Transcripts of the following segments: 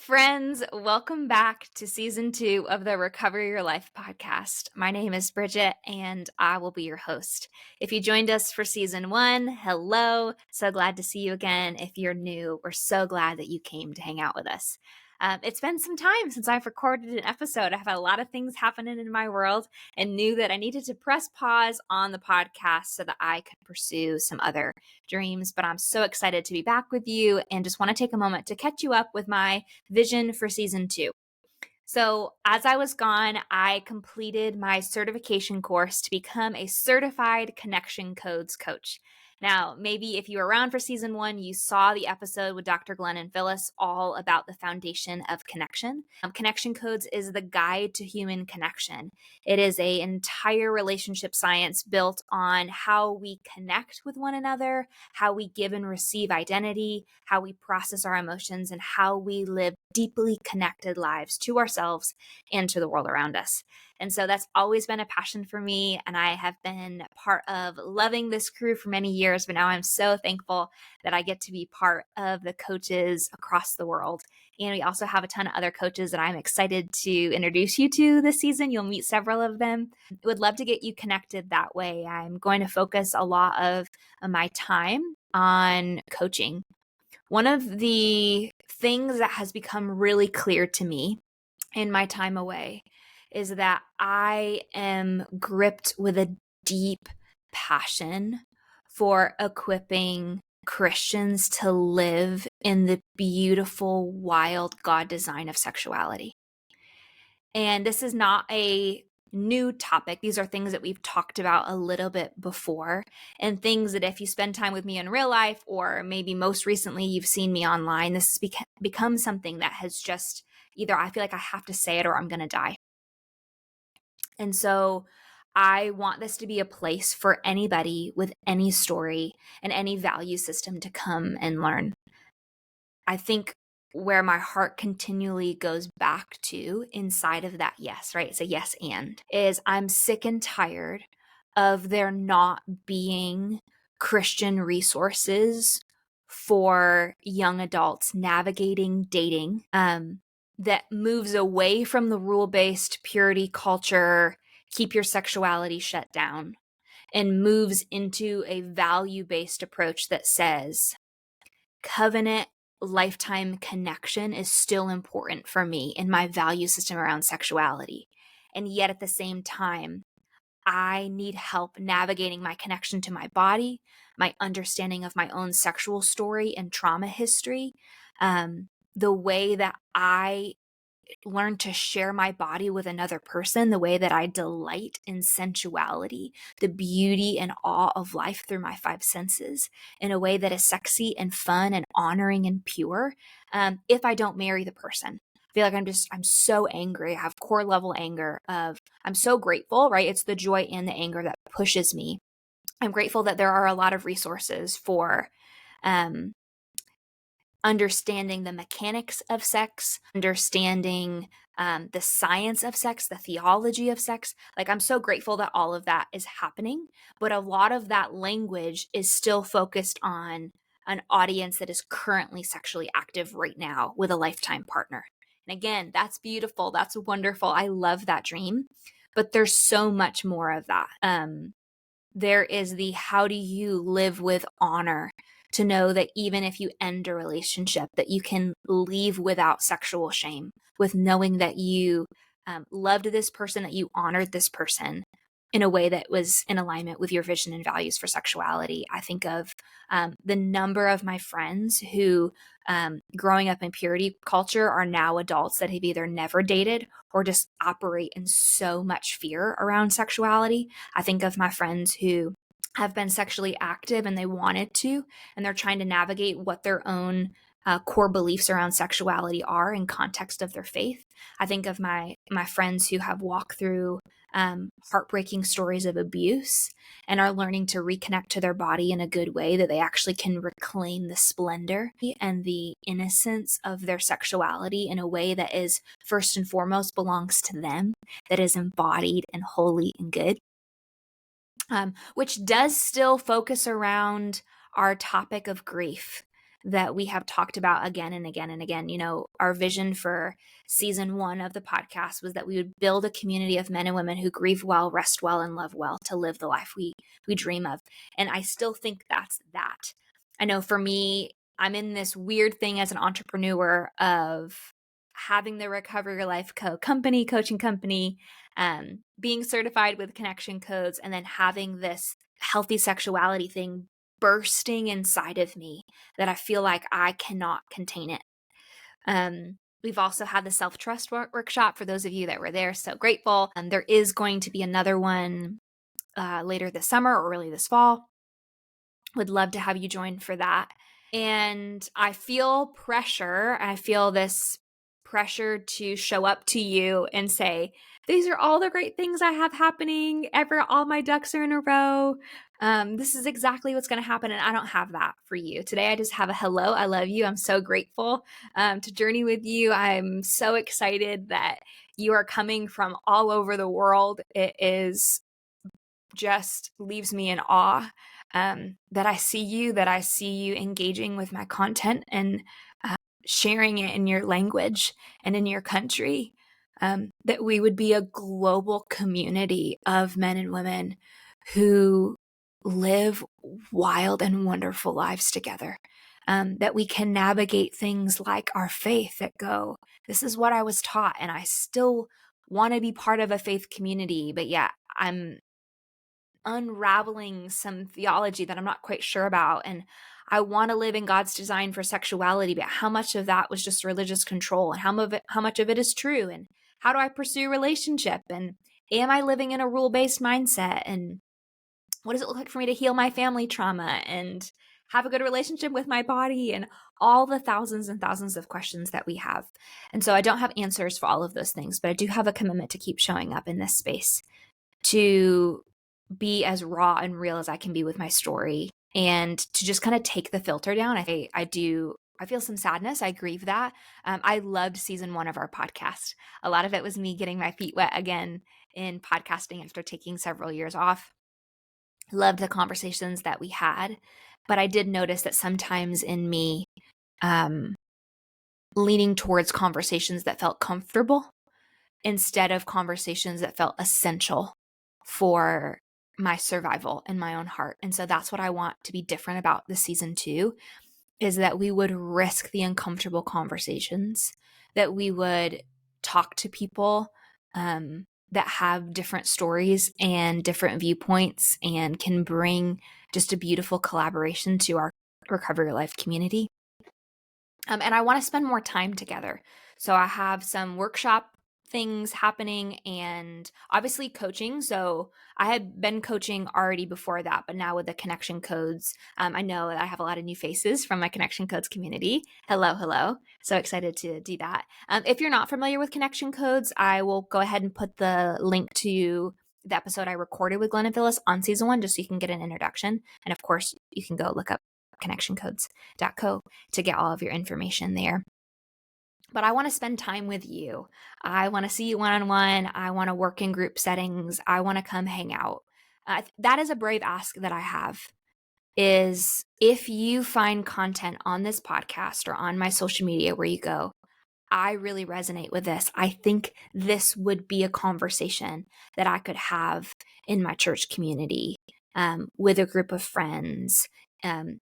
Friends, welcome back to season 2 of the Recover Your Life podcast. My name is Bridget and I will be your host. If you joined us for season 1, hello. So glad to see you again. If you're new, we're so glad that you came to hang out with us. It's been some time since I've recorded an episode. I've had a lot of things happening in my world and knew that I needed to press pause on the podcast so that I could pursue some other dreams. But I'm so excited to be back with you and just want to take a moment to catch you up with my vision for season 2. So, as I was gone, I completed my certification course to become a certified connection codes coach. Now, maybe if you were around for season 1, you saw the episode with Dr. Glenn and Phyllis all about the foundation of connection. Connection codes is the guide to human connection. It is an entire relationship science built on how we connect with one another, how we give and receive identity, how we process our emotions, and how we live deeply connected lives to ourselves and to the world around us. And so that's always been a passion for me. And I have been part of loving this crew for many years, but now I'm so thankful that I get to be part of the coaches across the world. And we also have a ton of other coaches that I'm excited to introduce you to this season. You'll meet several of them. I would love to get you connected that way. I'm going to focus a lot of my time on coaching. One of the things that has become really clear to me in my time away is that I am gripped with a deep passion for equipping Christians to live in the beautiful, wild God design of sexuality. And this is not a new topic. These are things that we've talked about a little bit before, and things that if you spend time with me in real life, or maybe most recently you've seen me online, this has become something that has just either I feel like I have to say it or I'm going to die. And so I want this to be a place for anybody with any story and any value system to come and learn. I think where my heart continually goes back to inside of that yes, right? It's a yes and, is I'm sick and tired of there not being Christian resources for young adults navigating dating that moves away from the rule-based purity culture, keep your sexuality shut down, and moves into a value-based approach that says covenant lifetime connection is still important for me in my value system around sexuality. And yet at the same time, I need help navigating my connection to my body, my understanding of my own sexual story and trauma history, the way that I learn to share my body with another person, the way that I delight in sensuality, the beauty and awe of life through my 5 senses in a way that is sexy and fun and honoring and pure, if I don't marry the person. I feel like I'm so angry. I have core level anger of, I'm so grateful, right? It's the joy and the anger that pushes me. I'm grateful that there are a lot of resources for understanding the mechanics of sex, understanding the science of sex, the theology of sex. Like, I'm so grateful that all of that is happening, but a lot of that language is still focused on an audience that is currently sexually active right now with a lifetime partner. And again, that's beautiful. That's wonderful. I love that dream, but there's so much more of that. There is the how do you live with honor to know that even if you end a relationship, that you can leave without sexual shame, with knowing that you loved this person, that you honored this person in a way that was in alignment with your vision and values for sexuality. I think of the number of my friends who, growing up in purity culture, are now adults that have either never dated or just operate in so much fear around sexuality. I think of my friends who have been sexually active and they wanted to, and they're trying to navigate what their own core beliefs around sexuality are in context of their faith. I think of my friends who have walked through heartbreaking stories of abuse and are learning to reconnect to their body in a good way, that they actually can reclaim the splendor and the innocence of their sexuality in a way that is first and foremost belongs to them, that is embodied and holy and good. Which does still focus around our topic of grief. that we have talked about again and again and again. Our vision for season 1 of the podcast was that we would build a community of men and women who grieve well, rest well, and love well to live the life we dream of. And I still think that's that. I know for me, I'm in this weird thing as an entrepreneur of having the Recover Your Life coaching company, being certified with connection codes, and then having this healthy sexuality thing bursting inside of me that I feel like I cannot contain it. We've also had the self-trust workshop for those of you that were there. So grateful. There is going to be another one later this summer or early this fall. Would love to have you join for that. And I feel pressure. I feel this pressure to show up to you and say, these are all the great things I have happening. All my ducks are in a row. This is exactly what's going to happen. And I don't have that for you. Today, I just have a hello. I love you. I'm so grateful to journey with you. I'm so excited that you are coming from all over the world. It is just leaves me in awe that I see you engaging with my content and sharing it in your language and in your country, that we would be a global community of men and women who live wild and wonderful lives together, that we can navigate things like our faith that go, this is what I was taught, and I still want to be part of a faith community, but yeah, I'm unraveling some theology that I'm not quite sure about. And I want to live in God's design for sexuality, but how much of that was just religious control, and how much of it is true? And how do I pursue relationship? And am I living in a rule-based mindset? And what does it look like for me to heal my family trauma and have a good relationship with my body? And all the thousands and thousands of questions that we have. And so I don't have answers for all of those things, but I do have a commitment to keep showing up in this space, to be as raw and real as I can be with my story, and to just kind of take the filter down. I feel some sadness. I grieve that. I loved season 1 of our podcast. A lot of it was me getting my feet wet again in podcasting after taking several years off. Loved the conversations that we had, but I did notice that sometimes in me, leaning towards conversations that felt comfortable instead of conversations that felt essential for my survival in my own heart. And so that's what I want to be different about this season 2, is that we would risk the uncomfortable conversations, that we would talk to people that have different stories and different viewpoints and can bring just a beautiful collaboration to our Recover Your Life community. And I want to spend more time together. So I have some workshop things happening and obviously coaching. So I had been coaching already before that, but now with the connection codes, I know that I have a lot of new faces from my connection codes community. Hello, hello. So excited to do that. If you're not familiar with connection codes, I will go ahead and put the link to the episode I recorded with Glenn and Phyllis on season 1, just so you can get an introduction. And of course, you can go look up connectioncodes.co to get all of your information there. But I want to spend time with you. I want to see you one-on-one. I want to work in group settings. I want to come hang out. That is a brave ask that I have, is if you find content on this podcast or on my social media where you go, I really resonate with this. I think this would be a conversation that I could have in my church community, with a group of friends,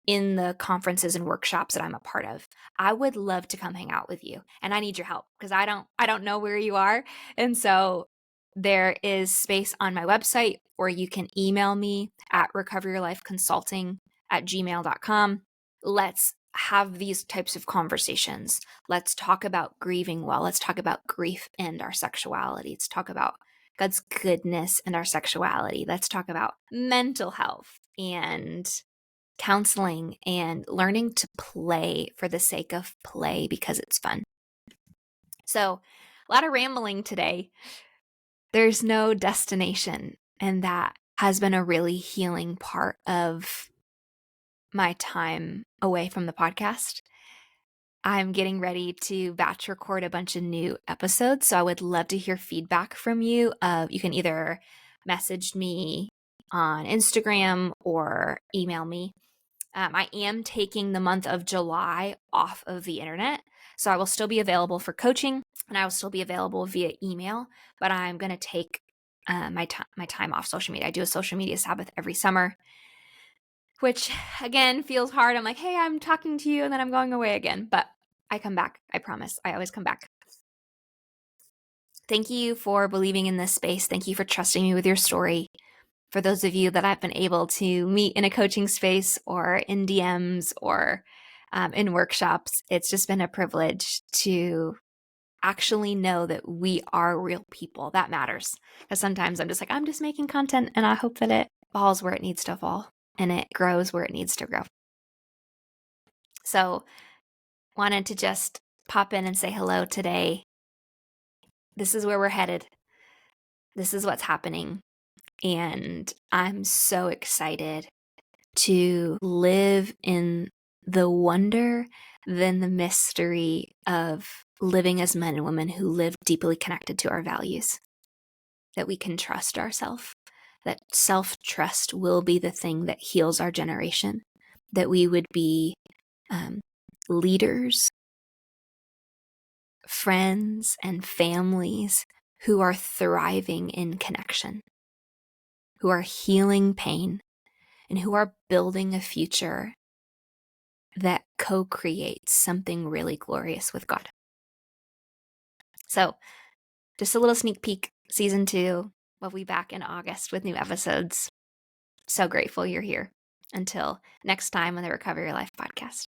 in the conferences and workshops that I'm a part of. I would love to come hang out with you, and I need your help because I don't know where you are. And so there is space on my website, or you can email me at recoveryourlifeconsulting@gmail.com. Let's have these types of conversations. Let's talk about grieving well. Let's talk about grief and our sexuality. Let's talk about God's goodness and our sexuality. Let's talk about mental health and counseling and learning to play for the sake of play because it's fun. So, a lot of rambling today. There's no destination, and that has been a really healing part of my time away from the podcast. I'm getting ready to batch record a bunch of new episodes, so I would love to hear feedback from you. You can either message me on Instagram or email me. I am taking the month of July off of the internet. So I will still be available for coaching and I will still be available via email, but I'm going to take my time off social media. I do a social media Sabbath every summer, which again feels hard. I'm like, hey, I'm talking to you and then I'm going away again, but I come back. I promise. I always come back. Thank you for believing in this space. Thank you for trusting me with your story. For those of you that I've been able to meet in a coaching space or in DMs or in workshops, it's just been a privilege to actually know that we are real people. That matters. Because sometimes I'm just like, I'm just making content and I hope that it falls where it needs to fall and it grows where it needs to grow. So wanted to just pop in and say hello today. This is where we're headed. This is what's happening. And I'm so excited to live in the wonder, then the mystery of living as men and women who live deeply connected to our values, that we can trust ourselves, that self-trust will be the thing that heals our generation, that we would be leaders, friends, and families who are thriving in connection, who are healing pain, and who are building a future that co-creates something really glorious with God. So just a little sneak peek, season 2. We'll be back in August with new episodes. So grateful you're here. Until next time on the Recover Your Life podcast.